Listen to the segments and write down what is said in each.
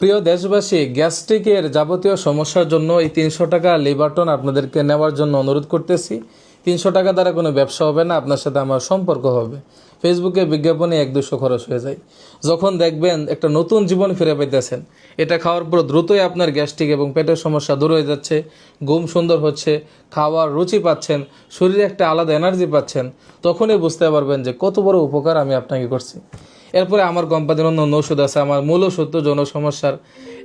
প্রিয় দেশবাসী, গ্যাস্ট্রিকের যাবতীয় সমস্যার জন্য এই 300 টাকা লিভারটন আপনাদেরকে নেওয়ার জন্য অনুরোধ করতেছি। 300 টাকা দ্বারা কোনো ব্যবসা হবে না, আপনার সাথে আমার সম্পর্ক হবে। ফেসবুকে বিজ্ঞাপনে 1-200 খরচ হয়ে যায়। যখন দেখবেন একটা নতুন জীবন ফিরে পাইতেছেন, এটা খাওয়ার পর দ্রুতই আপনার গ্যাস্ট্রিক এবং পেটের সমস্যা দূর হয়ে যাচ্ছে, ঘুম সুন্দর হচ্ছে, খাওয়ার রুচি পাচ্ছেন, শরীরে একটা আলাদা এনার্জি পাচ্ছেন, তখনই বুঝতে পারবেন যে কত বড় উপকার আমি আপনাকে করছি। এরপরে আমার কোম্পানির অন্য ওষুধ আছে, আমার মূল ওষুধ তো যৌন সমস্যার,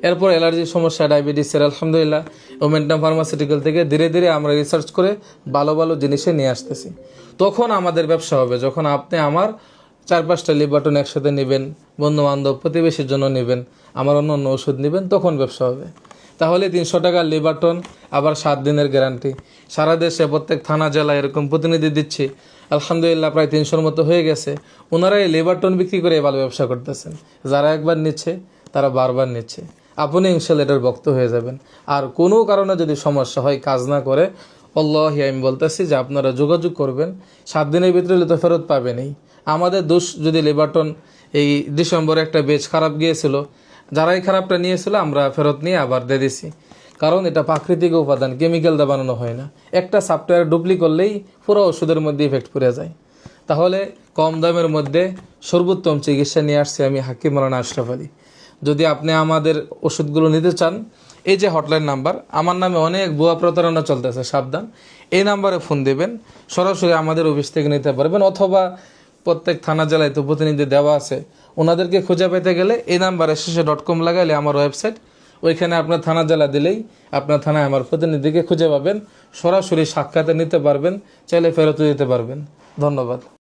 এরপর অ্যালার্জির সমস্যা, ডায়াবেটিসের, আলহামদুলিল্লাহ ওমেন্টাম ফার্মাসিউটিক্যাল থেকে ধীরে ধীরে আমরা রিসার্চ করে ভালো ভালো জিনিসে নিয়ে আসতেছি। তখন আমাদের ব্যবসা হবে যখন আপনি আমার 4-5টা লিভারটন একসাথে নেবেন, বন্ধুবান্ধব প্রতিবেশীর জন্য নেবেন, আমার অন্য অন্য ওষুধ নেবেন, তখন ব্যবসা হবে। তাহলে 300 টাকার লিভারটন, আবার 7 দিনের গ্যারান্টি। সারা দেশে প্রত্যেক থানা জেলায় এরকম প্রতিনিধি দিচ্ছি। আলহামদুলিল্লাহ প্রায় 300-র মতো হয়ে গেছে। ওনারা এই লিভারটন বিক্রি করে ভালো ব্যবসা করতেছেন। যারা একবার নিচ্ছে তারা বারবার নিচ্ছে। আপনি ইনশাল্লাহ এটার ভক্ত হয়ে যাবেন। আর কোনো কারণে যদি সমস্যা হয়, কাজ না করে, আল্লাহি আমি বলতেছি যে আপনারা যোগাযোগ করবেন। 7 দিনের ভিতরে তো ফেরত পাবেনই। আমাদের দোষ যদি লিভারটন এই ডিসেম্বরে একটা বেচ খারাপ গিয়েছিল, যারাই খারাপটা নিয়েছিল আমরা ফেরত নিয়ে আবার দিয়ে দিছি। কারণ এটা প্রাকৃতিক উপাদান, কেমিক্যাল দিয়ে বানানো হয় না। একটা সফটওয়্যার ডুপ্লি করলেই পুরো ওষুধের মধ্যে ইফেক্ট পড়ে যায়। তাহলে কম দামের মধ্যে সর্বোত্তম চিকিৎসা নিয়ে আসছি আমি, হাকিম মাওলানা আশরাফ আলী। যদি আপনি আমাদের ওষুধগুলো নিতে চান, এই যে হটলাইন নাম্বার, আমার নামে অনেক ভুয়া প্রতারণা চলতেছে, সাবধান। এই নাম্বারে ফোন দেবেন, সরাসরি আমাদের অফিস থেকে নিতে পারবেন, অথবা প্রত্যেক থানা জেলায় তো প্রতিনিধি দেওয়া আছে, ওনাদেরকে খুঁজে পেতে গেলে এই নাম্বারে শেষে.com লাগাইলে আমার ওয়েবসাইট, ওইখানে আপনার থানা জেলা দিলেই আপনার থানায় আমার প্রতিনিধিকে খুঁজে পাবেন, সরাসরি সাক্ষাতে নিতে পারবেন, চাইলে ফেরত দিতে পারবেন। ধন্যবাদ।